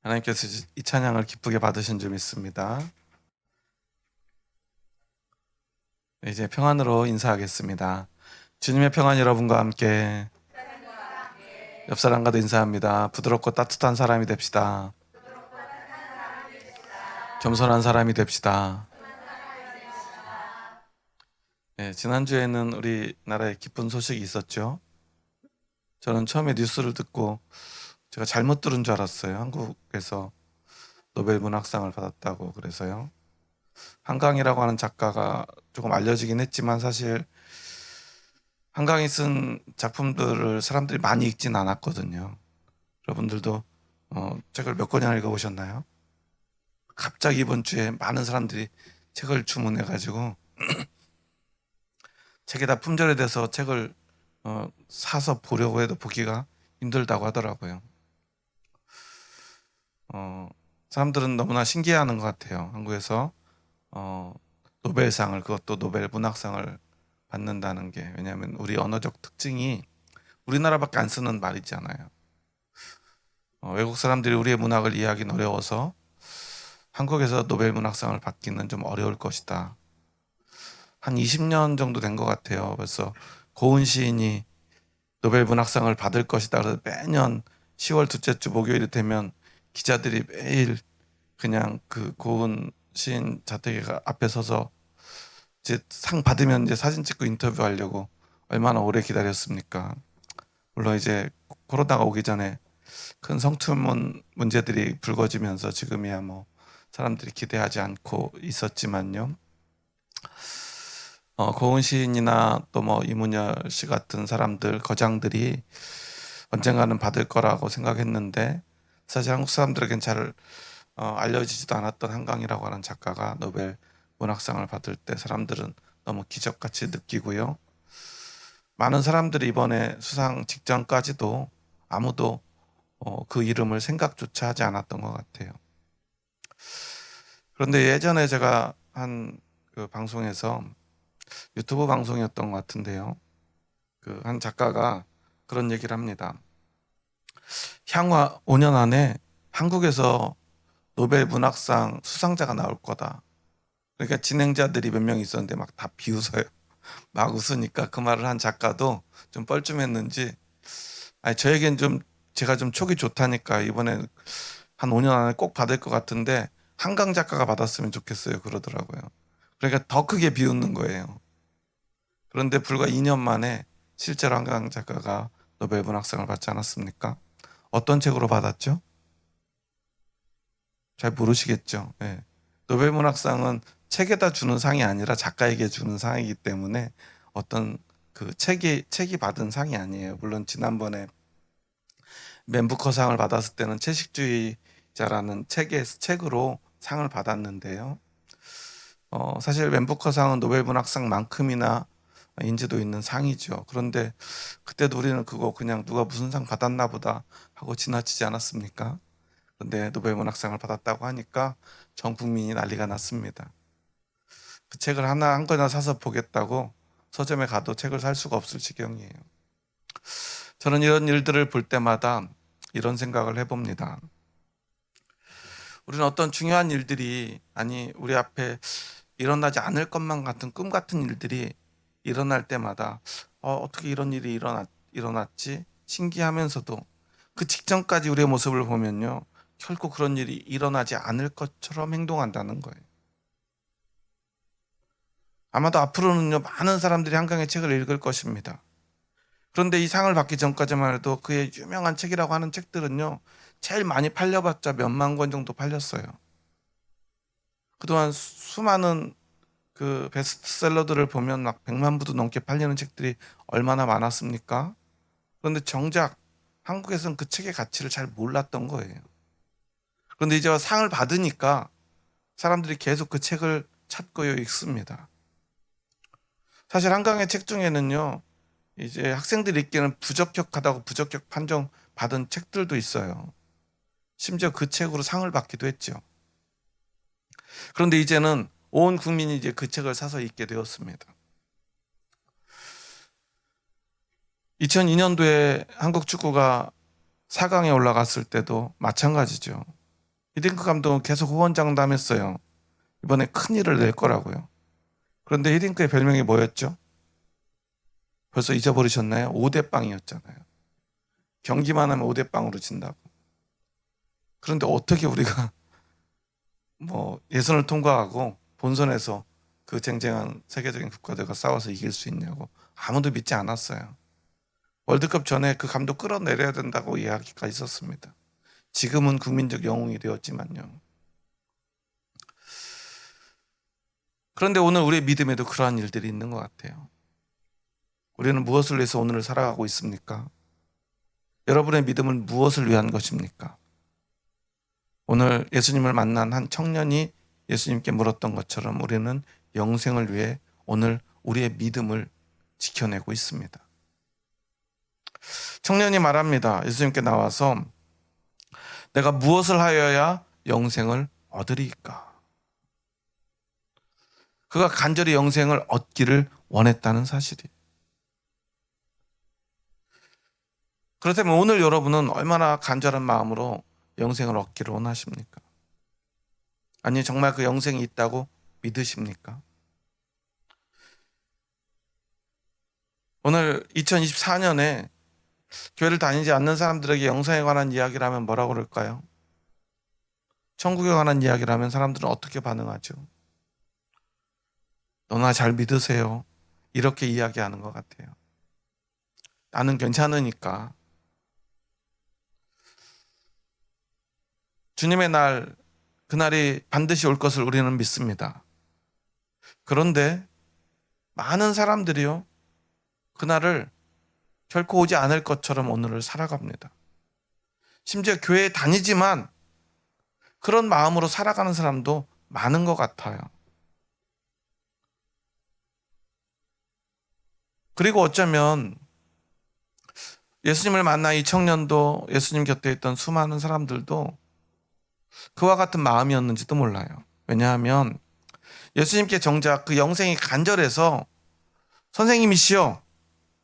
하나님께서 이 찬양을 기쁘게 받으신 줄 믿습니다. 이제 평안으로 인사하겠습니다. 주님의 평안 여러분과 함께. 옆 사람과도 인사합니다. 부드럽고 따뜻한 사람이 됩시다. 겸손한 사람이 됩시다. 네, 지난주에는 우리나라에 기쁜 소식이 있었죠. 저는 처음에 뉴스를 듣고 제가 잘못 들은 줄 알았어요. 한국에서 노벨 문학상을 받았다고. 그래서요. 한강이라고 하는 작가가 조금 알려지긴 했지만 사실 한강이 쓴 작품들을 사람들이 많이 읽진 않았거든요. 여러분들도 책을 몇 권이나 읽어보셨나요? 갑자기 이번 주에 많은 사람들이 책을 주문해가지고 책이 다 품절이 돼서 책을 사서 보려고 해도 보기가 힘들다고 하더라고요. 사람들은 너무나 신기해하는 것 같아요. 한국에서 노벨상을, 그것도 노벨 문학상을 받는다는 게. 왜냐하면 우리 언어적 특징이 우리나라밖에 안 쓰는 말이잖아요. 외국 사람들이 우리의 문학을 이해하기는 어려워서 한국에서 노벨 문학상을 받기는 좀 어려울 것이다. 한 20년 정도 된 것 같아요. 벌써 고은 시인이 노벨 문학상을 받을 것이다. 그래서 매년 10월 둘째 주 목요일이 되면 기자들이 매일 그냥 그 고은 시인 자택 앞에 서서 이제 상 받으면 이제 사진 찍고 인터뷰하려고 얼마나 오래 기다렸습니까? 물론 이제 코로나가 오기 전에 큰 성추문 문제들이 불거지면서 지금이야 뭐 사람들이 기대하지 않고 있었지만요. 고은 시인이나 또 뭐 이문열 씨 같은 사람들, 거장들이 언젠가는 받을 거라고 생각했는데 사실 한국 사람들에겐 잘 알려지지도 않았던 한강이라고 하는 작가가 노벨 문학상을 받을 때 사람들은 너무 기적같이 느끼고요. 많은 사람들이 이번에 수상 직전까지도 아무도 그 이름을 생각조차 하지 않았던 것 같아요. 그런데 예전에 제가 한 그 방송에서 유튜브 방송이었던 것 같은데요. 그 한 작가가 그런 얘기를 합니다. 향후 5년 안에 한국에서 노벨 문학상 수상자가 나올 거다. 그러니까 진행자들이 몇 명 있었는데 막 다 비웃어요. 막 웃으니까 그 말을 한 작가도 좀 뻘쭘했는지, 아니 저에겐 좀 제가 좀 촉이 좋다니까 이번에 한 5년 안에 꼭 받을 것 같은데 한강 작가가 받았으면 좋겠어요 그러더라고요. 그러니까 더 크게 비웃는 거예요. 그런데 불과 2년 만에 실제로 한강 작가가 노벨 문학상을 받지 않았습니까? 어떤 책으로 받았죠? 잘 모르시겠죠. 예. 노벨 문학상은 책에다 주는 상이 아니라 작가에게 주는 상이기 때문에 어떤 그 책이 받은 상이 아니에요. 물론 지난번에 맨 부커상을 받았을 때는 채식주의자라는 책으로 상을 받았는데요. 사실 맨 부커상은 노벨 문학상만큼이나 인지도 있는 상이죠. 그런데 그때도 우리는 그거 그냥 누가 무슨 상 받았나 보다 하고 지나치지 않았습니까? 그런데 노벨 문학상을 받았다고 하니까 전 국민이 난리가 났습니다. 그 책을 하나 한 권이나 사서 보겠다고 서점에 가도 책을 살 수가 없을 지경이에요. 저는 이런 일들을 볼 때마다 이런 생각을 해봅니다. 우리는 어떤 중요한 일들이, 아니 우리 앞에 일어나지 않을 것만 같은 꿈 같은 일들이 일어날 때마다 어떻게 이런 일이 일어났지? 신기하면서도 그 직전까지 우리의 모습을 보면요, 결코 그런 일이 일어나지 않을 것처럼 행동한다는 거예요. 아마도 앞으로는요, 많은 사람들이 한강의 책을 읽을 것입니다. 그런데 이 상을 받기 전까지만 해도 그의 유명한 책이라고 하는 책들은요, 제일 많이 팔려봤자 몇만 권 정도 팔렸어요. 그동안 수많은 그 베스트셀러들을 보면 막 100만 부도 넘게 팔리는 책들이 얼마나 많았습니까? 그런데 정작 한국에서는 그 책의 가치를 잘 몰랐던 거예요. 그런데 이제 상을 받으니까 사람들이 계속 그 책을 찾고요, 읽습니다. 사실 한강의 책 중에는요, 이제 학생들이 읽기에는 부적격하다고 부적격 판정 받은 책들도 있어요. 심지어 그 책으로 상을 받기도 했죠. 그런데 이제는 온 국민이 이제 그 책을 사서 읽게 되었습니다. 2002년도에 한국 축구가 4강에 올라갔을 때도 마찬가지죠. 히딩크 감독은 계속 후원장담했어요. 이번에 큰 일을 낼 거라고요. 그런데 히딩크의 별명이 뭐였죠? 벌써 잊어버리셨나요? 5대 빵이었잖아요. 경기만 하면 5대 빵으로 진다고. 그런데 어떻게 우리가 예선을 통과하고 본선에서 그 쟁쟁한 세계적인 국가들과 싸워서 이길 수 있냐고 아무도 믿지 않았어요. 월드컵 전에 그 감독 끌어내려야 된다고 이야기가 있었습니다. 지금은 국민적 영웅이 되었지만요. 그런데 오늘 우리의 믿음에도 그러한 일들이 있는 것 같아요. 우리는 무엇을 위해서 오늘을 살아가고 있습니까? 여러분의 믿음은 무엇을 위한 것입니까? 오늘 예수님을 만난 한 청년이 예수님께 물었던 것처럼 우리는 영생을 위해 오늘 우리의 믿음을 지켜내고 있습니다. 청년이 말합니다. 예수님께 나와서 내가 무엇을 하여야 영생을 얻으리까? 그가 간절히 영생을 얻기를 원했다는 사실이에요. 그렇다면 오늘 여러분은 얼마나 간절한 마음으로 영생을 얻기를 원하십니까? 아니 정말 그 영생이 있다고 믿으십니까? 오늘 2024년에 교회를 다니지 않는 사람들에게 영생에 관한 이야기를 하면 뭐라고 그럴까요? 천국에 관한 이야기를 하면 사람들은 어떻게 반응하죠? 너나 잘 믿으세요. 이렇게 이야기하는 것 같아요. 나는 괜찮으니까. 주님의 날, 그날이 반드시 올 것을 우리는 믿습니다. 그런데 많은 사람들이요, 그날을 결코 오지 않을 것처럼 오늘을 살아갑니다. 심지어 교회에 다니지만 그런 마음으로 살아가는 사람도 많은 것 같아요. 그리고 어쩌면 예수님을 만난 이 청년도 예수님 곁에 있던 수많은 사람들도 그와 같은 마음이었는지도 몰라요. 왜냐하면 예수님께 정작 그 영생이 간절해서 선생님이시여,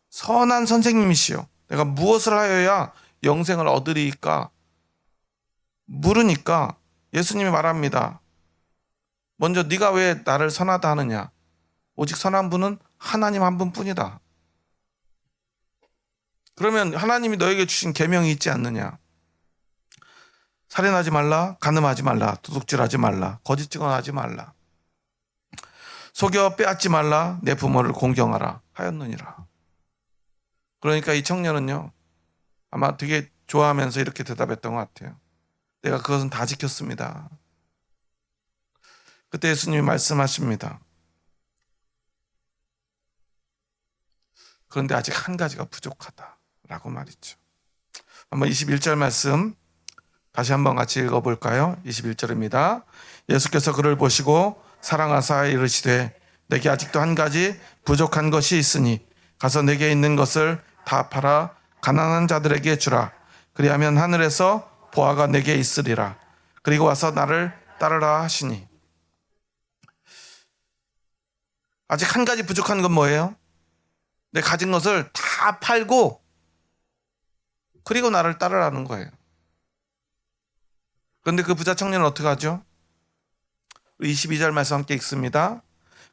선한 선생님이시여, 내가 무엇을 하여야 영생을 얻으리까? 물으니까 예수님이 말합니다. 먼저 네가 왜 나를 선하다 하느냐? 오직 선한 분은 하나님 한 분뿐이다. 그러면 하나님이 너에게 주신 계명이 있지 않느냐? 살인하지 말라, 간음하지 말라, 도둑질하지 말라, 거짓 증언하지 말라, 속여 빼앗지 말라, 내 부모를 공경하라 하였느니라. 그러니까 이 청년은요, 아마 되게 좋아하면서 이렇게 대답했던 것 같아요. 내가 그것은 다 지켰습니다. 그때 예수님이 말씀하십니다. 그런데 아직 한 가지가 부족하다라고 말이죠. 한번 21절 말씀 다시 한번 같이 읽어볼까요? 21절입니다. 예수께서 그를 보시고 사랑하사 이르시되 내게 아직도 한 가지 부족한 것이 있으니 가서 내게 있는 것을 다 팔아 가난한 자들에게 주라. 그리하면 하늘에서 보화가 내게 있으리라. 그리고 와서 나를 따르라 하시니. 아직 한 가지 부족한 건 뭐예요? 내 가진 것을 다 팔고 그리고 나를 따르라는 거예요. 그런데 그 부자 청년은 어떻게 하죠? 22절 말씀 함께 읽습니다.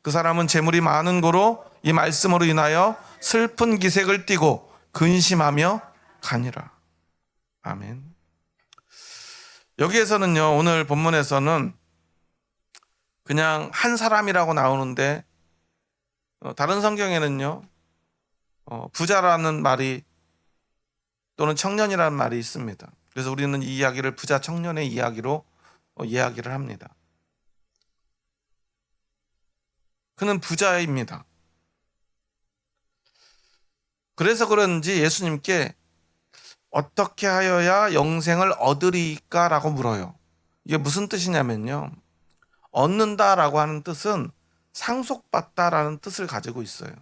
그 사람은 재물이 많은 고로 이 말씀으로 인하여 슬픈 기색을 띠고 근심하며 가니라. 아멘. 여기에서는요, 오늘 본문에서는 그냥 한 사람이라고 나오는데 다른 성경에는요, 부자라는 말이 또는 청년이라는 말이 있습니다. 그래서 우리는 이 이야기를 부자 청년의 이야기로 이야기를 합니다. 그는 부자입니다. 그래서 그런지 예수님께 어떻게 하여야 영생을 얻으리까? 라고 물어요. 이게 무슨 뜻이냐면요, 얻는다라고 하는 뜻은 상속받다라는 뜻을 가지고 있어요.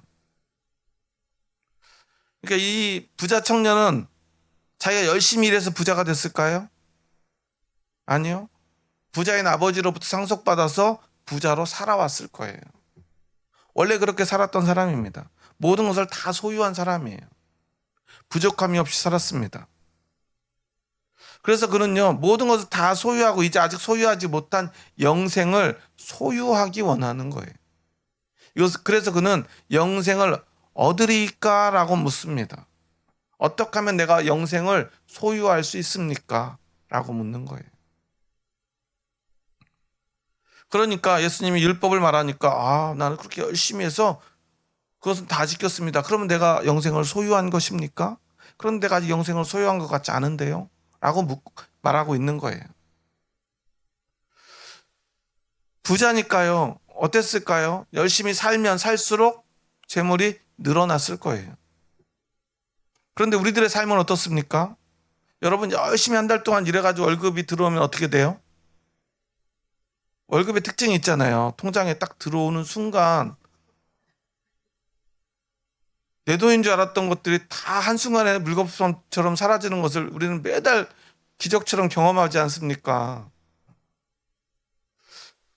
그러니까 이 부자 청년은 자기가 열심히 일해서 부자가 됐을까요? 아니요. 부자인 아버지로부터 상속받아서 부자로 살아왔을 거예요. 원래 그렇게 살았던 사람입니다. 모든 것을 다 소유한 사람이에요. 부족함이 없이 살았습니다. 그래서 그는요, 모든 것을 다 소유하고 이제 아직 소유하지 못한 영생을 소유하기 원하는 거예요. 그래서 그는 영생을 얻으리까라고 묻습니다. 어떻게 하면 내가 영생을 소유할 수 있습니까? 라고 묻는 거예요. 그러니까 예수님이 율법을 말하니까 나는 그렇게 열심히 해서 그것은 다 지켰습니다. 그러면 내가 영생을 소유한 것입니까? 그런데 내가 아직 영생을 소유한 것 같지 않은데요? 라고 말하고 있는 거예요. 부자니까요. 어땠을까요? 열심히 살면 살수록 재물이 늘어났을 거예요. 그런데 우리들의 삶은 어떻습니까? 여러분 열심히 한 달 동안 일해가지고 월급이 들어오면 어떻게 돼요? 월급의 특징이 있잖아요. 통장에 딱 들어오는 순간 내 돈인 줄 알았던 것들이 다 한순간에 물거품처럼 사라지는 것을 우리는 매달 기적처럼 경험하지 않습니까?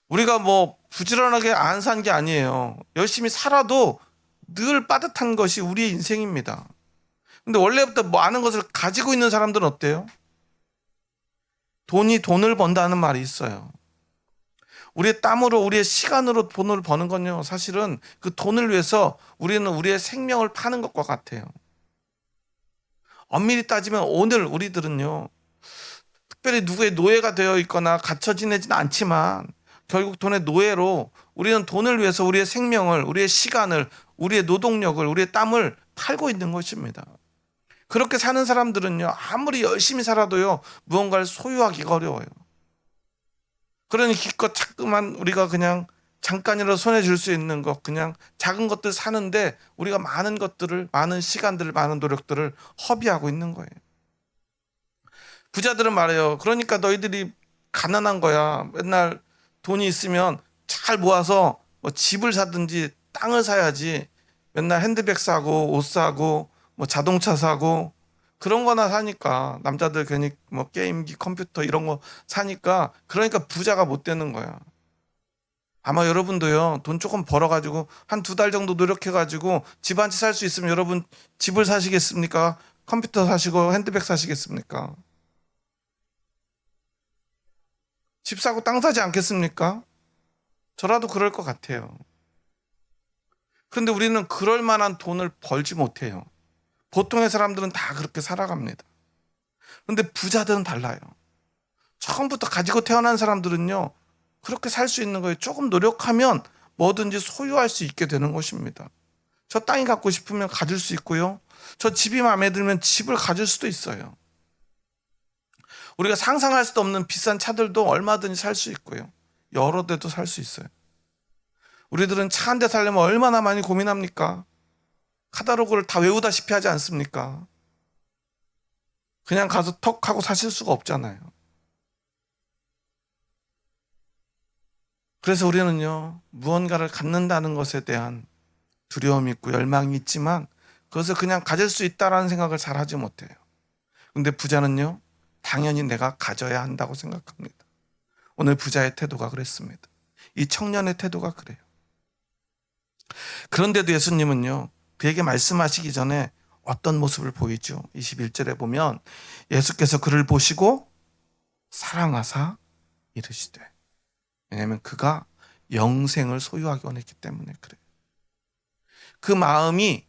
우리가 뭐 부지런하게 안 산 게 아니에요. 열심히 살아도 늘 빠듯한 것이 우리의 인생입니다. 근데 원래부터 많은 것을 가지고 있는 사람들은 어때요? 돈이 돈을 번다는 말이 있어요. 우리의 땀으로 우리의 시간으로 돈을 버는 건요, 사실은 그 돈을 위해서 우리는 우리의 생명을 파는 것과 같아요. 엄밀히 따지면 오늘 우리들은요, 특별히 누구의 노예가 되어 있거나 갇혀 지내지는 않지만 결국 돈의 노예로 우리는 돈을 위해서 우리의 생명을, 우리의 시간을, 우리의 노동력을, 우리의 땀을 팔고 있는 것입니다. 그렇게 사는 사람들은요, 아무리 열심히 살아도요, 무언가를 소유하기가 어려워요. 그러니 기껏 자꾸만 우리가 그냥 잠깐이라도 손에 줄 수 있는 것, 그냥 작은 것들 사는데 우리가 많은 것들을, 많은 시간들을, 많은 노력들을 허비하고 있는 거예요. 부자들은 말해요. 그러니까 너희들이 가난한 거야. 맨날 돈이 있으면 잘 모아서 뭐 집을 사든지 땅을 사야지. 맨날 핸드백 사고 옷 사고 뭐 자동차 사고 그런 거나 사니까 남자들 괜히 뭐 게임기 컴퓨터 이런 거 사니까 그러니까 부자가 못 되는 거야. 아마 여러분도요 돈 조금 벌어가지고 한 2달 정도 노력해가지고 집 한 채 살 수 있으면 여러분 집을 사시겠습니까? 컴퓨터 사시고 핸드백 사시겠습니까? 집 사고 땅 사지 않겠습니까? 저라도 그럴 것 같아요. 그런데 우리는 그럴 만한 돈을 벌지 못해요. 보통의 사람들은 다 그렇게 살아갑니다. 그런데 부자들은 달라요. 처음부터 가지고 태어난 사람들은요, 그렇게 살 수 있는 거예요. 조금 노력하면 뭐든지 소유할 수 있게 되는 것입니다. 저 땅이 갖고 싶으면 가질 수 있고요. 저 집이 마음에 들면 집을 가질 수도 있어요. 우리가 상상할 수도 없는 비싼 차들도 얼마든지 살 수 있고요. 여러 대도 살 수 있어요. 우리들은 차 한 대 살려면 얼마나 많이 고민합니까? 카탈로그를 다 외우다시피 하지 않습니까? 그냥 가서 턱 하고 사실 수가 없잖아요. 그래서 우리는요, 무언가를 갖는다는 것에 대한 두려움이 있고 열망이 있지만 그것을 그냥 가질 수 있다라는 생각을 잘 하지 못해요. 근데 부자는요, 당연히 내가 가져야 한다고 생각합니다. 오늘 부자의 태도가 그랬습니다. 이 청년의 태도가 그래요. 그런데도 예수님은요, 그에게 말씀하시기 전에 어떤 모습을 보이죠? 21절에 보면 예수께서 그를 보시고 사랑하사 이르시되, 왜냐하면 그가 영생을 소유하기 원했기 때문에 그래요. 그 마음이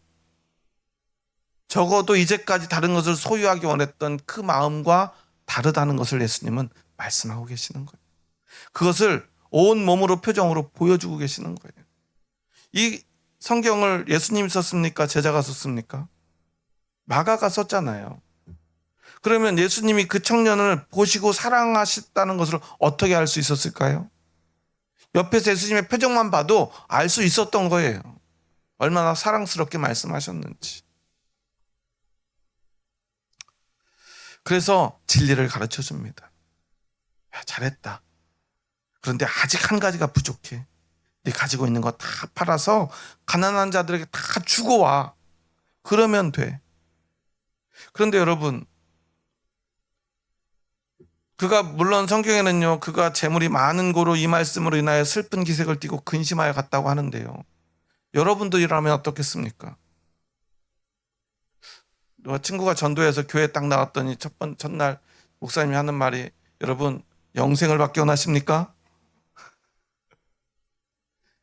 적어도 이제까지 다른 것을 소유하기 원했던 그 마음과 다르다는 것을 예수님은 말씀하고 계시는 거예요. 그것을 온 몸으로 표정으로 보여주고 계시는 거예요. 이 성경을 예수님이 썼습니까? 제자가 썼습니까? 마가가 썼잖아요. 그러면 예수님이 그 청년을 보시고 사랑하셨다는 것을 어떻게 알 수 있었을까요? 옆에서 예수님의 표정만 봐도 알 수 있었던 거예요. 얼마나 사랑스럽게 말씀하셨는지. 그래서 진리를 가르쳐 줍니다. 야, 잘했다. 그런데 아직 한 가지가 부족해. 네 가지고 있는 거 다 팔아서 가난한 자들에게 다 주고 와. 그러면 돼. 그런데 여러분, 그가 물론 성경에는요, 그가 재물이 많은 고로 이 말씀으로 인하여 슬픈 기색을 띠고 근심하여 갔다고 하는데요. 여러분들이라면 어떻겠습니까? 친구가 전도해서 교회 딱 나왔더니 첫날 목사님이 하는 말이 여러분 영생을 받기 원하십니까?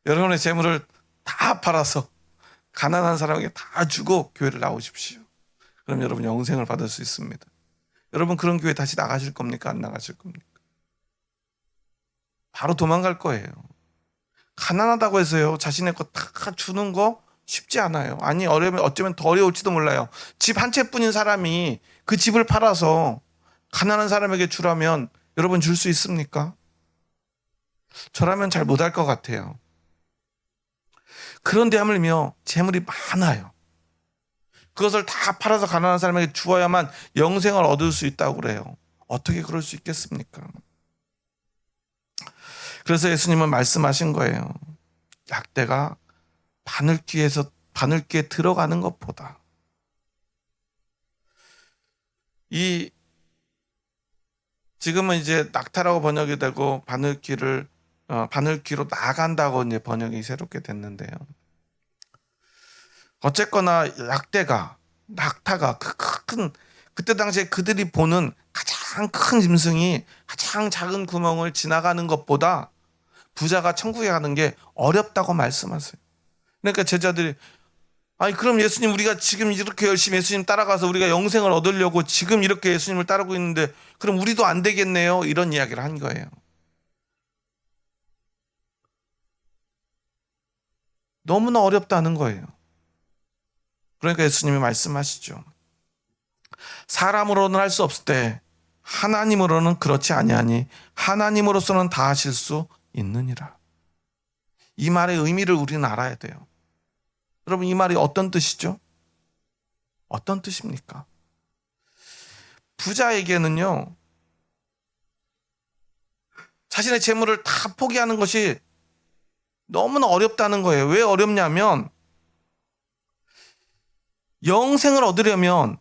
여러분의 재물을 다 팔아서 가난한 사람에게 다 주고 교회를 나오십시오. 그럼 여러분 영생을 받을 수 있습니다. 여러분 그런 교회 다시 나가실 겁니까? 안 나가실 겁니까? 바로 도망갈 거예요. 가난하다고 해서요 자신의 것 다 주는 거 쉽지 않아요. 아니 어쩌면 더 어려울지도 몰라요. 집 한 채뿐인 사람이 그 집을 팔아서 가난한 사람에게 주라면 여러분 줄 수 있습니까? 저라면 잘 못할 것 같아요. 그런데 하물며 재물이 많아요. 그것을 다 팔아서 가난한 사람에게 주어야만 영생을 얻을 수 있다고 그래요. 어떻게 그럴 수 있겠습니까? 그래서 예수님은 말씀하신 거예요. 약대가 바늘귀에 들어가는 것보다 지금은 이제 낙타라고 번역이 되고 바늘귀로 나간다고 이제 번역이 새롭게 됐는데요. 어쨌거나 낙타가 그때 당시에 그들이 보는 가장 큰 짐승이 가장 작은 구멍을 지나가는 것보다 부자가 천국에 가는 게 어렵다고 말씀하세요. 그러니까 제자들이 아니 그럼 예수님 우리가 지금 이렇게 열심히 예수님 따라가서 우리가 영생을 얻으려고 지금 이렇게 예수님을 따르고 있는데 그럼 우리도 안 되겠네요. 이런 이야기를 한 거예요. 너무나 어렵다는 거예요. 그러니까 예수님이 말씀하시죠. 사람으로는 할 수 없을 때 하나님으로는 그렇지 아니하니 하나님으로서는 다 하실 수 있느니라. 이 말의 의미를 우리는 알아야 돼요. 여러분 이 말이 어떤 뜻이죠? 어떤 뜻입니까? 부자에게는요 자신의 재물을 다 포기하는 것이 너무나 어렵다는 거예요. 왜 어렵냐면 영생을 얻으려면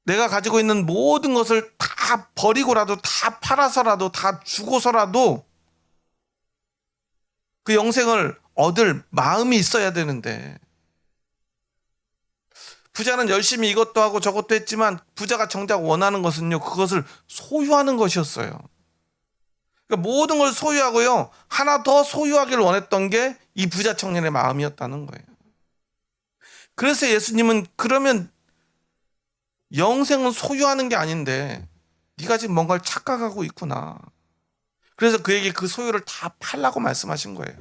내가 가지고 있는 모든 것을 다 버리고라도 다 팔아서라도 다 주고서라도 그 영생을 얻을 마음이 있어야 되는데 부자는 열심히 이것도 하고 저것도 했지만 부자가 정작 원하는 것은요 그것을 소유하는 것이었어요. 그러니까 모든 걸 소유하고요 하나 더 소유하기를 원했던 게 이 부자 청년의 마음이었다는 거예요. 그래서 예수님은 그러면 영생은 소유하는 게 아닌데 네가 지금 뭔가를 착각하고 있구나. 그래서 그에게 그 소유를 다 팔라고 말씀하신 거예요.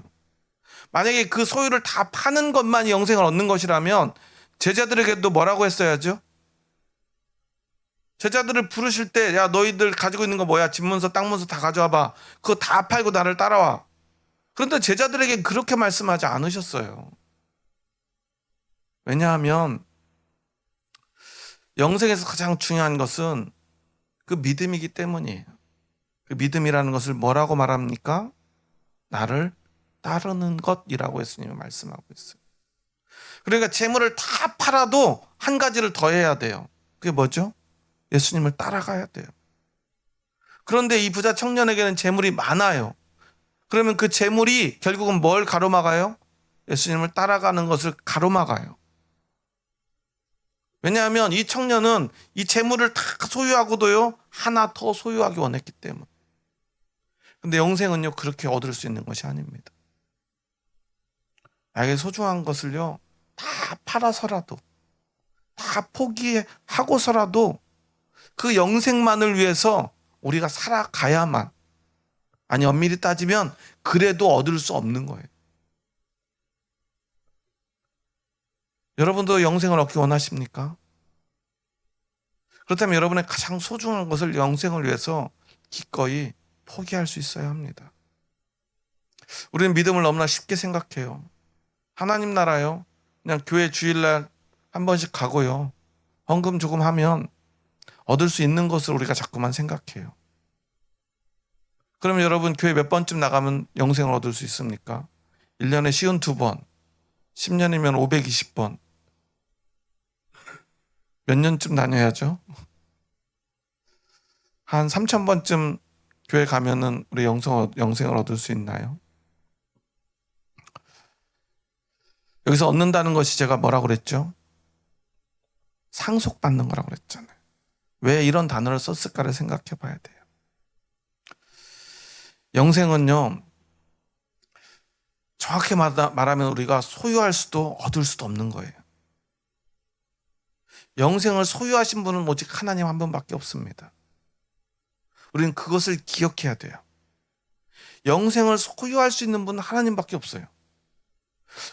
만약에 그 소유를 다 파는 것만이 영생을 얻는 것이라면 제자들에게도 뭐라고 했어야죠? 제자들을 부르실 때 야 너희들 가지고 있는 거 뭐야? 집 문서 땅 문서 다 가져와봐. 그거 다 팔고 나를 따라와. 그런데 제자들에게 그렇게 말씀하지 않으셨어요. 왜냐하면 영생에서 가장 중요한 것은 그 믿음이기 때문이에요. 그 믿음이라는 것을 뭐라고 말합니까? 나를 따르는 것이라고 예수님이 말씀하고 있어요. 그러니까 재물을 다 팔아도 한 가지를 더 해야 돼요. 그게 뭐죠? 예수님을 따라가야 돼요. 그런데 이 부자 청년에게는 재물이 많아요. 그러면 그 재물이 결국은 뭘 가로막아요? 예수님을 따라가는 것을 가로막아요. 왜냐하면 이 청년은 이 재물을 다 소유하고도요 하나 더 소유하기 원했기 때문에. 근데 영생은요 그렇게 얻을 수 있는 것이 아닙니다. 나에게 소중한 것을요 다 팔아서라도 다 포기하고서라도 그 영생만을 위해서 우리가 살아가야만, 아니 엄밀히 따지면 그래도 얻을 수 없는 거예요. 여러분도 영생을 얻기 원하십니까? 그렇다면 여러분의 가장 소중한 것을 영생을 위해서 기꺼이 포기할 수 있어야 합니다. 우리는 믿음을 너무나 쉽게 생각해요. 하나님 나라요 그냥 교회 주일날 한 번씩 가고요 헌금 조금 하면 얻을 수 있는 것을 우리가 자꾸만 생각해요. 그러면 여러분 교회 몇 번쯤 나가면 영생을 얻을 수 있습니까? 1년에 52번, 10년이면 520번. 몇 년쯤 다녀야죠? 한 3000번쯤 교회 가면은 우리 영생을 얻을 수 있나요? 여기서 얻는다는 것이 제가 뭐라고 그랬죠? 상속받는 거라고 그랬잖아요. 왜 이런 단어를 썼을까를 생각해 봐야 돼요. 영생은요, 정확히 말하면 우리가 소유할 수도 얻을 수도 없는 거예요. 영생을 소유하신 분은 오직 하나님 한 분밖에 없습니다. 우리는 그것을 기억해야 돼요. 영생을 소유할 수 있는 분은 하나님밖에 없어요.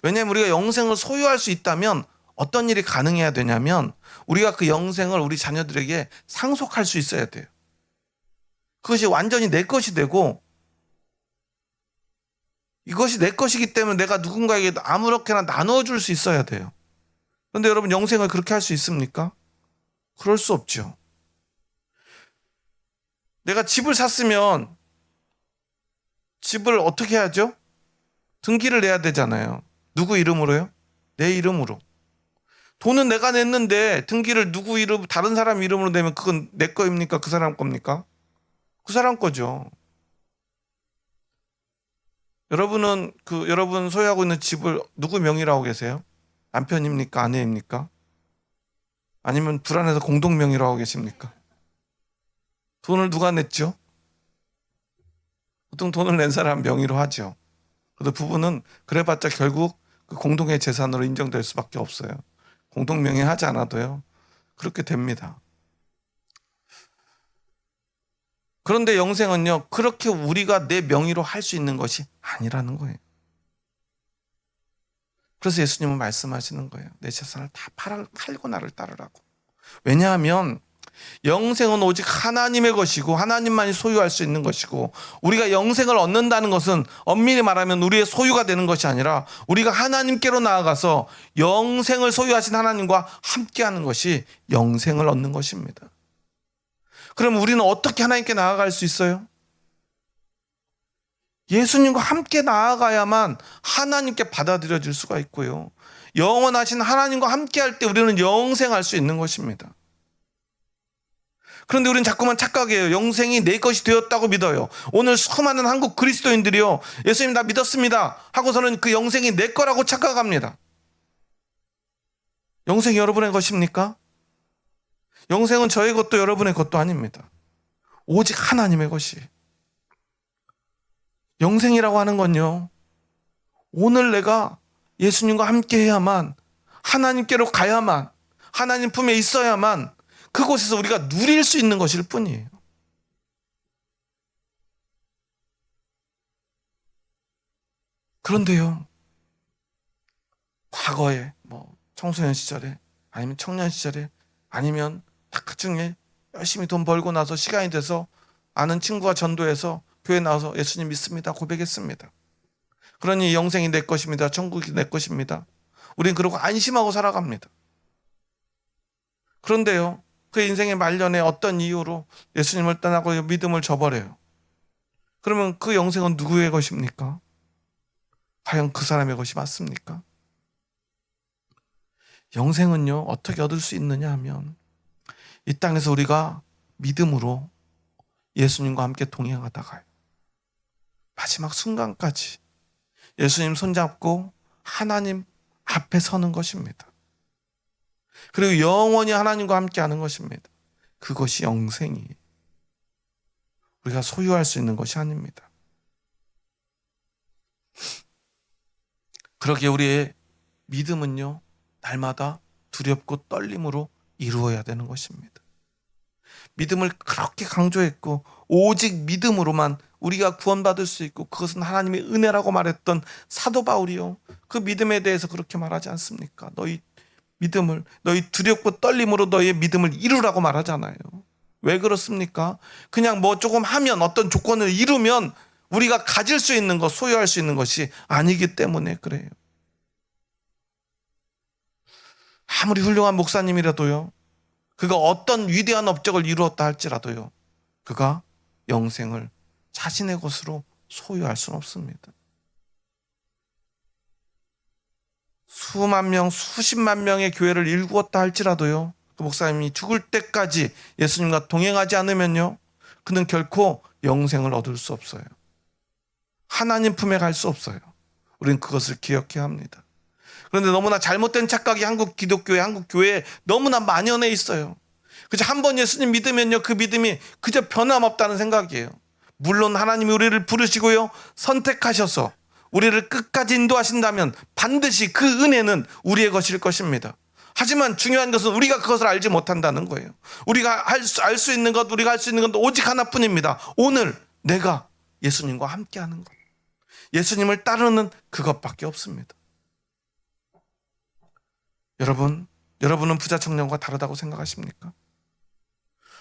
왜냐하면 우리가 영생을 소유할 수 있다면 어떤 일이 가능해야 되냐면 우리가 그 영생을 우리 자녀들에게 상속할 수 있어야 돼요. 그것이 완전히 내 것이 되고 이것이 내 것이기 때문에 내가 누군가에게 아무렇게나 나누어 줄 수 있어야 돼요. 그런데 여러분, 영생을 그렇게 할 수 있습니까? 그럴 수 없죠. 내가 집을 샀으면 집을 어떻게 하죠? 등기를 내야 되잖아요. 누구 이름으로요? 내 이름으로. 돈은 내가 냈는데 등기를 누구 이름, 다른 사람 이름으로 내면 그건 내 거입니까? 그 사람 겁니까? 그 사람 거죠. 여러분은 여러분 소유하고 있는 집을 누구 명의로 하고 계세요? 남편입니까? 아내입니까? 아니면 불안해서 공동 명의로 하고 계십니까? 돈을 누가 냈죠? 보통 돈을 낸 사람 명의로 하죠. 그래도 부부는 그래봤자 결국 그 공동의 재산으로 인정될 수밖에 없어요. 공동 명의 하지 않아도요. 그렇게 됩니다. 그런데 영생은요, 그렇게 우리가 내 명의로 할 수 있는 것이 아니라는 거예요. 그래서 예수님은 말씀하시는 거예요. 내 재산을 다 팔고 나를 따르라고. 왜냐하면 영생은 오직 하나님의 것이고 하나님만이 소유할 수 있는 것이고 우리가 영생을 얻는다는 것은 엄밀히 말하면 우리의 소유가 되는 것이 아니라 우리가 하나님께로 나아가서 영생을 소유하신 하나님과 함께하는 것이 영생을 얻는 것입니다. 그럼 우리는 어떻게 하나님께 나아갈 수 있어요? 예수님과 함께 나아가야만 하나님께 받아들여질 수가 있고요. 영원하신 하나님과 함께 할 때 우리는 영생할 수 있는 것입니다. 그런데 우리는 자꾸만 착각해요. 영생이 내 것이 되었다고 믿어요. 오늘 수많은 한국 그리스도인들이요, 예수님 나 믿었습니다 하고서는 그 영생이 내 거라고 착각합니다. 영생이 여러분의 것입니까? 영생은 저의 것도 여러분의 것도 아닙니다. 오직 하나님의 것이. 영생이라고 하는 건요, 오늘 내가 예수님과 함께 해야만, 하나님께로 가야만, 하나님 품에 있어야만 그곳에서 우리가 누릴 수 있는 것일 뿐이에요. 그런데요, 과거에 청소년 시절에 아니면 청년 시절에 아니면 나중에 열심히 돈 벌고 나서 시간이 돼서 아는 친구가 전도해서 교회 나와서 예수님 믿습니다 고백했습니다. 그러니 영생이 내 것입니다. 천국이 내 것입니다. 우린 그러고 안심하고 살아갑니다. 그런데요, 그 인생의 말년에 어떤 이유로 예수님을 떠나고 믿음을 저버려요. 그러면 그 영생은 누구의 것입니까? 과연 그 사람의 것이 맞습니까? 영생은요, 어떻게 얻을 수 있느냐 하면 이 땅에서 우리가 믿음으로 예수님과 함께 동행하다가요, 마지막 순간까지 예수님 손잡고 하나님 앞에 서는 것입니다. 그리고 영원히 하나님과 함께 하는 것입니다. 그것이 영생이 우리가 소유할 수 있는 것이 아닙니다. 그러기에 우리의 믿음은요, 날마다 두렵고 떨림으로 이루어야 되는 것입니다. 믿음을 그렇게 강조했고 오직 믿음으로만 우리가 구원받을 수 있고 그것은 하나님의 은혜라고 말했던 사도 바울이요, 그 믿음에 대해서 그렇게 말하지 않습니까? 너희 두렵고 떨림으로 너희의 믿음을 이루라고 말하잖아요. 왜 그렇습니까? 그냥 조금 하면, 어떤 조건을 이루면 우리가 가질 수 있는 것, 소유할 수 있는 것이 아니기 때문에 그래요. 아무리 훌륭한 목사님이라도요, 그가 어떤 위대한 업적을 이루었다 할지라도요, 그가 영생을 자신의 것으로 소유할 수는 없습니다. 수만 명, 수십만 명의 교회를 일구었다 할지라도요, 그 목사님이 죽을 때까지 예수님과 동행하지 않으면요, 그는 결코 영생을 얻을 수 없어요. 하나님 품에 갈 수 없어요. 우리는 그것을 기억해야 합니다. 그런데 너무나 잘못된 착각이 한국 기독교회, 한국 교회에 너무나 만연해 있어요. 그저 한 번 예수님 믿으면요, 그 믿음이 그저 변함없다는 생각이에요. 물론 하나님이 우리를 부르시고요, 선택하셔서 우리를 끝까지 인도하신다면 반드시 그 은혜는 우리의 것일 것입니다. 하지만 중요한 것은 우리가 그것을 알지 못한다는 거예요. 우리가 알 수 있는 것, 우리가 할 수 있는 건 오직 하나뿐입니다. 오늘 내가 예수님과 함께하는 것, 예수님을 따르는 그것밖에 없습니다. 여러분은 부자 청년과 다르다고 생각하십니까?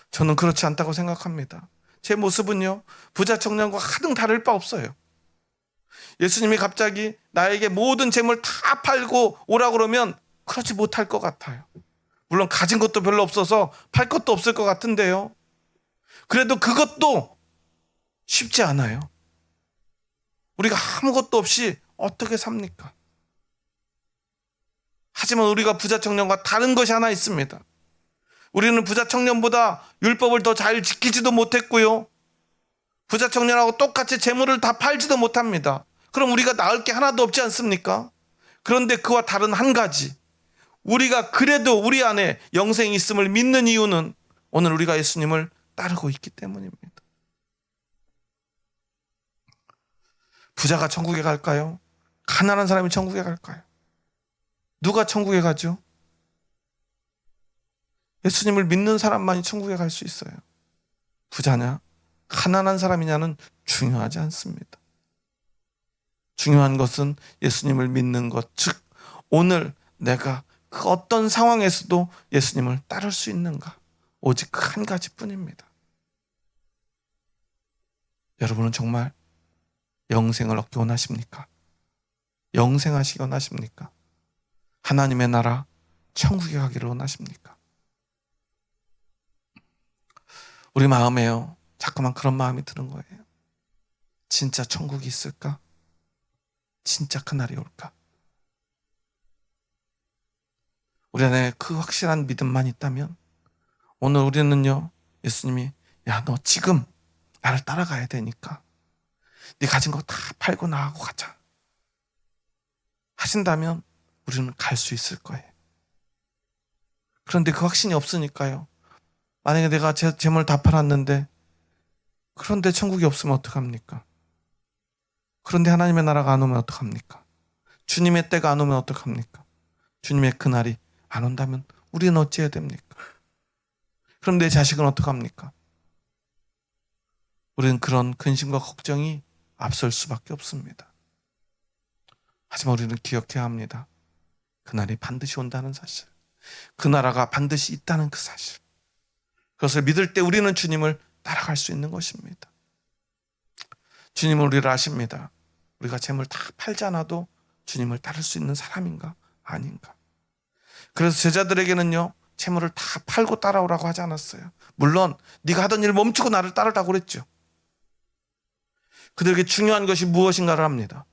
저는 그렇지 않다고 생각합니다. 제 모습은요, 부자 청년과 하등 다를 바 없어요. 예수님이 갑자기 나에게 모든 재물 다 팔고 오라고 그러면 그러지 못할 것 같아요. 물론 가진 것도 별로 없어서 팔 것도 없을 것 같은데요. 그래도 그것도 쉽지 않아요. 우리가 아무것도 없이 어떻게 삽니까? 하지만 우리가 부자 청년과 다른 것이 하나 있습니다. 우리는 부자 청년보다 율법을 더 잘 지키지도 못했고요, 부자 청년하고 똑같이 재물을 다 팔지도 못합니다. 그럼 우리가 나을 게 하나도 없지 않습니까? 그런데 그와 다른 한 가지, 우리가 그래도 우리 안에 영생이 있음을 믿는 이유는 오늘 우리가 예수님을 따르고 있기 때문입니다. 부자가 천국에 갈까요? 가난한 사람이 천국에 갈까요? 누가 천국에 가죠? 예수님을 믿는 사람만이 천국에 갈 수 있어요. 부자냐, 가난한 사람이냐는 중요하지 않습니다. 중요한 것은 예수님을 믿는 것, 즉 오늘 내가 그 어떤 상황에서도 예수님을 따를 수 있는가, 오직 그 한 가지뿐입니다. 여러분은 정말 영생을 얻기 원하십니까? 영생하시기 원하십니까? 하나님의 나라 천국에 가기를 원하십니까? 우리 마음에요, 자꾸만 그런 마음이 드는 거예요. 진짜 천국이 있을까? 진짜 그날이 올까? 우리 안에 그 확실한 믿음만 있다면 오늘 우리는요, 예수님이 야, 너 지금 나를 따라가야 되니까 네 가진 거 다 팔고 나하고 가자 하신다면 우리는 갈 수 있을 거예요. 그런데 그 확신이 없으니까요, 만약에 내가 재물 다 팔았는데 그런데 천국이 없으면 어떡합니까? 그런데 하나님의 나라가 안 오면 어떡합니까? 주님의 때가 안 오면 어떡합니까? 주님의 그날이 안 온다면 우리는 어찌해야 됩니까? 그럼 내 자식은 어떡합니까? 우리는 그런 근심과 걱정이 앞설 수밖에 없습니다. 하지만 우리는 기억해야 합니다. 그날이 반드시 온다는 사실, 그 나라가 반드시 있다는 그 사실, 그것을 믿을 때 우리는 주님을 따라갈 수 있는 것입니다. 주님은 우리를 아십니다. 우리가 재물 다 팔지 않아도 주님을 따를 수 있는 사람인가 아닌가. 그래서 제자들에게는요, 재물을 다 팔고 따라오라고 하지 않았어요. 물론 네가 하던 일 멈추고 나를 따르라고 그랬죠. 그들에게 중요한 것이 무엇인가를 합니다.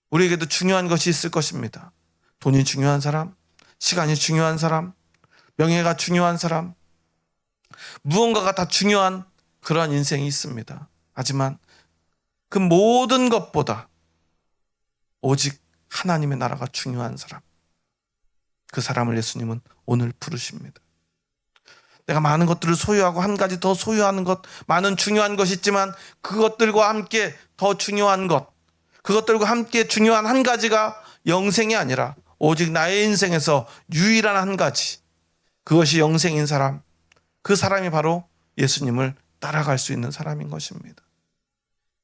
우리에게도 중요한 것이 있을 것입니다. 돈이 중요한 사람, 시간이 중요한 사람, 명예가 중요한 사람, 무언가가 다 중요한 그러한 인생이 있습니다. 하지만 그 모든 것보다 오직 하나님의 나라가 중요한 사람, 그 사람을 예수님은 오늘 부르십니다. 내가 많은 것들을 소유하고 한 가지 더 소유하는 것, 많은 중요한 것이 있지만 그것들과 함께 더 중요한 것, 그것들과 함께 중요한 한 가지가 영생이 아니라 오직 나의 인생에서 유일한 한 가지, 그것이 영생인 사람, 그 사람이 바로 예수님을 따라갈 수 있는 사람인 것입니다.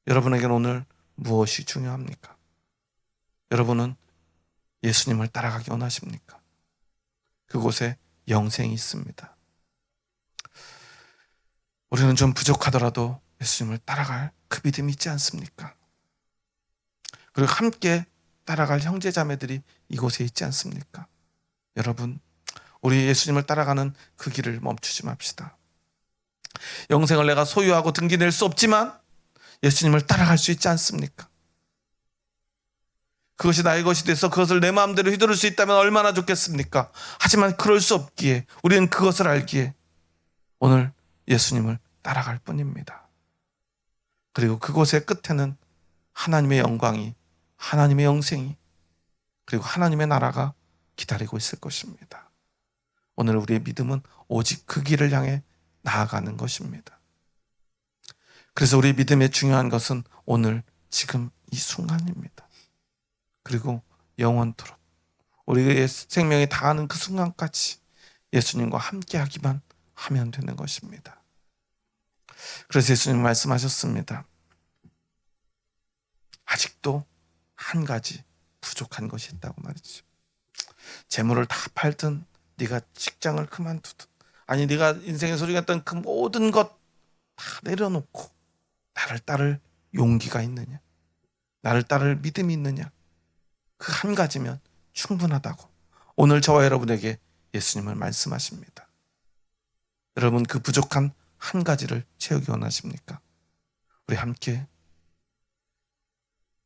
여러분에게는 오늘 무엇이 중요합니까? 여러분은 예수님을 따라가기 원하십니까? 그곳에 영생이 있습니다. 우리는 좀 부족하더라도 예수님을 따라갈 그 믿음이 있지 않습니까? 그리고 함께 따라갈 형제자매들이 이곳에 있지 않습니까? 여러분, 우리 예수님을 따라가는 그 길을 멈추지 맙시다. 영생을 내가 소유하고 등기낼 수 없지만 예수님을 따라갈 수 있지 않습니까? 그것이 나의 것이 돼서 그것을 내 마음대로 휘두를 수 있다면 얼마나 좋겠습니까? 하지만 그럴 수 없기에, 우리는 그것을 알기에 오늘 예수님을 따라갈 뿐입니다. 그리고 그곳의 끝에는 하나님의 영광이, 하나님의 영생이, 그리고 하나님의 나라가 기다리고 있을 것입니다. 오늘 우리의 믿음은 오직 그 길을 향해 나아가는 것입니다. 그래서 우리 믿음의 중요한 것은 오늘 지금 이 순간입니다. 그리고 영원토록 우리의 생명이 다하는 그 순간까지 예수님과 함께 하기만 하면 되는 것입니다. 그래서 예수님 말씀하셨습니다. 아직도 한 가지 부족한 것이 있다고 말이죠. 재물을 다 팔든 네가 직장을 그만두든 아니 네가 인생의 소리가 했던 그 모든 것 다 내려놓고 나를 따를 용기가 있느냐, 나를 따를 믿음이 있느냐, 그 한 가지면 충분하다고 오늘 저와 여러분에게 예수님은 말씀하십니다. 여러분 그 부족한 한 가지를 채우기 원하십니까? 우리 함께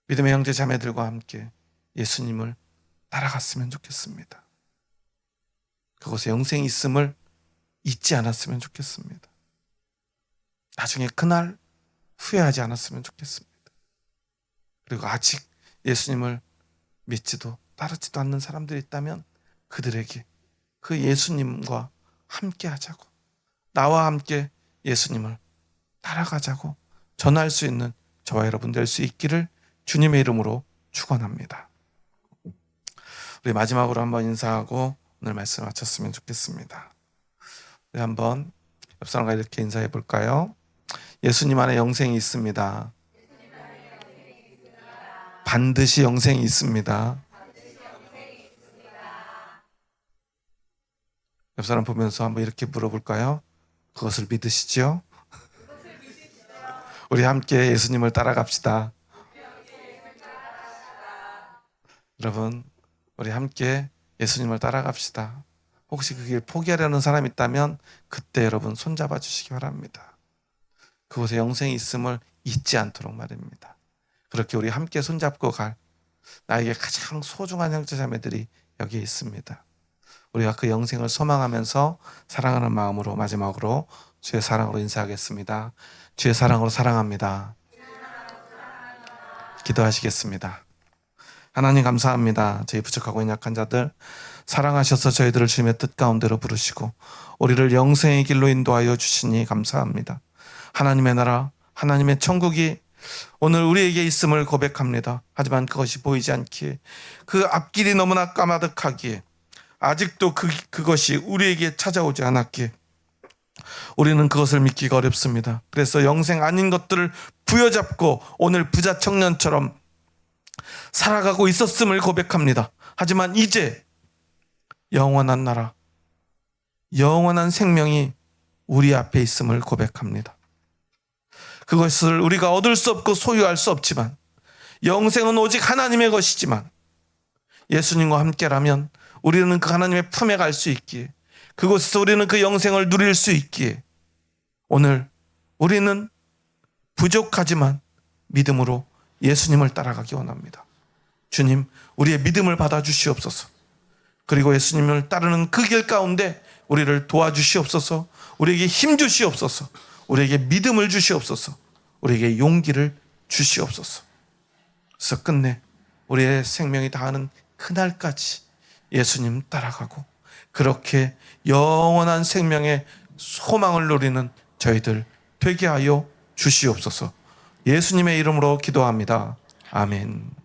믿음의 형제 자매들과 함께 예수님을 따라갔으면 좋겠습니다. 그곳에 영생이 있음을 잊지 않았으면 좋겠습니다. 나중에 그날 후회하지 않았으면 좋겠습니다. 그리고 아직 예수님을 믿지도 따르지도 않는 사람들이 있다면 그들에게 그 예수님과 함께 하자고, 나와 함께 예수님을 따라가자고 전할 수 있는 저와 여러분 될 수 있기를 주님의 이름으로 축원합니다. 우리 마지막으로 한번 인사하고 오늘 말씀 마쳤으면 좋겠습니다. 우리 한번 옆 사람과 이렇게 인사해 볼까요? 예수님 안에 영생이 있습니다. 반드시 영생이 있습니다. 옆 사람 보면서 한번 이렇게 물어볼까요? 그것을 믿으시죠? 우리 함께 예수님을 따라갑시다. 여러분, 우리 함께 예수님을 따라갑시다. 혹시 그 길 포기하려는 사람이 있다면 그때 여러분 손잡아 주시기 바랍니다. 그곳에 영생이 있음을 잊지 않도록 말입니다. 그렇게 우리 함께 손잡고 갈 나에게 가장 소중한 형제자매들이 여기에 있습니다. 우리가 그 영생을 소망하면서 사랑하는 마음으로 마지막으로 주의 사랑으로 인사하겠습니다. 주의 사랑으로 사랑합니다. 기도하시겠습니다. 하나님 감사합니다. 저희 부족하고 연약한 자들 사랑하셔서 저희들을 주님의 뜻 가운데로 부르시고 우리를 영생의 길로 인도하여 주시니 감사합니다. 하나님의 나라, 하나님의 천국이 오늘 우리에게 있음을 고백합니다. 하지만 그것이 보이지 않기에 그 앞길이 너무나 까마득하기에 아직도 그것이 우리에게 찾아오지 않았기에 우리는 그것을 믿기가 어렵습니다. 그래서 영생 아닌 것들을 부여잡고 오늘 부자 청년처럼 살아가고 있었음을 고백합니다. 하지만 이제 영원한 나라, 영원한 생명이 우리 앞에 있음을 고백합니다. 그것을 우리가 얻을 수 없고 소유할 수 없지만 영생은 오직 하나님의 것이지만 예수님과 함께라면 우리는 그 하나님의 품에 갈 수 있기에 그곳에서 우리는 그 영생을 누릴 수 있기에 오늘 우리는 부족하지만 믿음으로 예수님을 따라가기 원합니다. 주님, 우리의 믿음을 받아주시옵소서. 그리고 예수님을 따르는 그 길 가운데 우리를 도와주시옵소서. 우리에게 힘 주시옵소서. 우리에게 믿음을 주시옵소서. 우리에게 용기를 주시옵소서. 그래서 끝내 우리의 생명이 다하는 그날까지 예수님 따라가고 그렇게 영원한 생명의 소망을 누리는 저희들 되게 하여 주시옵소서. 예수님의 이름으로 기도합니다. 아멘.